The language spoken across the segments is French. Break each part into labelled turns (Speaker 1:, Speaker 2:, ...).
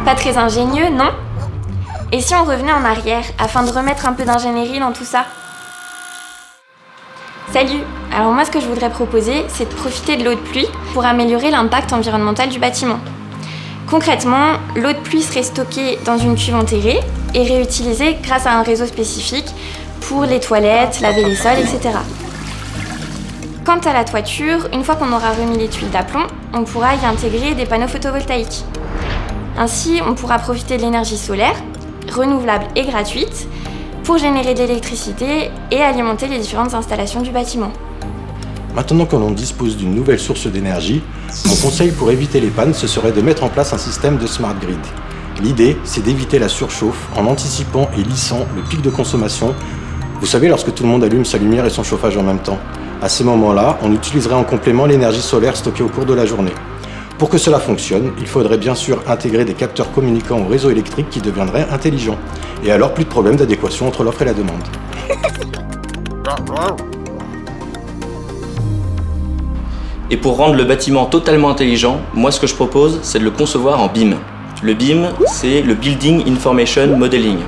Speaker 1: Pas très ingénieux, non? Et si on revenait en arrière, afin de remettre un peu d'ingénierie dans tout ça? Salut! Alors moi, ce que je voudrais proposer, c'est de profiter de l'eau de pluie pour améliorer l'impact environnemental du bâtiment. Concrètement, l'eau de pluie serait stockée dans une cuve enterrée et réutilisée grâce à un réseau spécifique pour les toilettes, laver les sols, etc. Quant à la toiture, une fois qu'on aura remis les tuiles d'aplomb, on pourra y intégrer des panneaux photovoltaïques. Ainsi, on pourra profiter de l'énergie solaire, renouvelable et gratuite, pour générer de l'électricité et alimenter les différentes installations du bâtiment.
Speaker 2: Maintenant que l'on dispose d'une nouvelle source d'énergie, mon conseil pour éviter les pannes, ce serait de mettre en place un système de smart grid. L'idée, c'est d'éviter la surchauffe en anticipant et lissant le pic de consommation. Vous savez, lorsque tout le monde allume sa lumière et son chauffage en même temps. À ces moments-là, on utiliserait en complément l'énergie solaire stockée au cours de la journée. Pour que cela fonctionne, il faudrait bien sûr intégrer des capteurs communiquant au réseau électrique qui deviendraient intelligents. Et alors plus de problème d'adéquation entre l'offre et la demande.
Speaker 3: Et pour rendre le bâtiment totalement intelligent, moi ce que je propose, c'est de le concevoir en BIM. Le BIM, c'est le Building Information Modeling.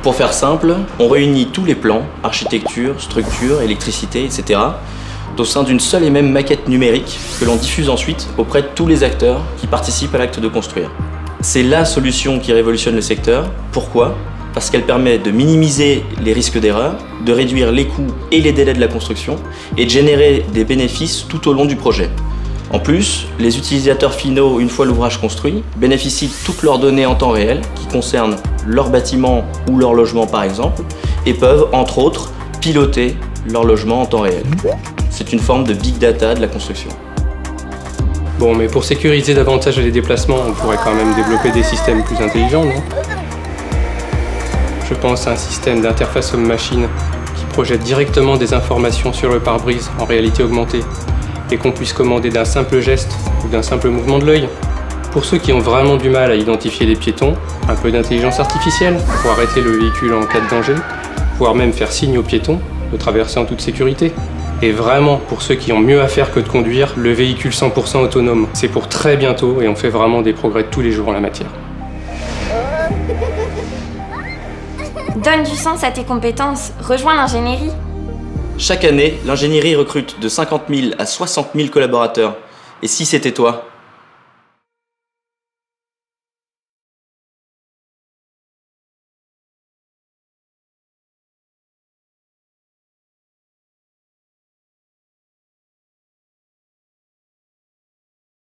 Speaker 3: Pour faire simple, on réunit tous les plans, architecture, structure, électricité, etc. au sein d'une seule et même maquette numérique que l'on diffuse ensuite auprès de tous les acteurs qui participent à l'acte de construire. C'est la solution qui révolutionne le secteur. Pourquoi ? Parce qu'elle permet de minimiser les risques d'erreur, de réduire les coûts et les délais de la construction et de générer des bénéfices tout au long du projet. En plus, les utilisateurs finaux, une fois l'ouvrage construit, bénéficient de toutes leurs données en temps réel qui concernent leur bâtiment ou leur logement par exemple et peuvent, entre autres, piloter leur logement en temps réel. C'est une forme de big data de la construction.
Speaker 4: Bon, mais pour sécuriser davantage les déplacements, on pourrait quand même développer des systèmes plus intelligents, non ? Je pense à un système d'interface homme-machine qui projette directement des informations sur le pare-brise en réalité augmentée et qu'on puisse commander d'un simple geste ou d'un simple mouvement de l'œil. Pour ceux qui ont vraiment du mal à identifier les piétons, un peu d'intelligence artificielle pour arrêter le véhicule en cas de danger, voire même faire signe aux piétons de traverser en toute sécurité. Et vraiment, pour ceux qui ont mieux à faire que de conduire, le véhicule 100% autonome. C'est pour très bientôt et on fait vraiment des progrès tous les jours en la matière.
Speaker 1: Donne du sens à tes compétences, rejoins l'ingénierie.
Speaker 3: Chaque année, l'ingénierie recrute de 50 000 à 60 000 collaborateurs. Et si c'était toi ?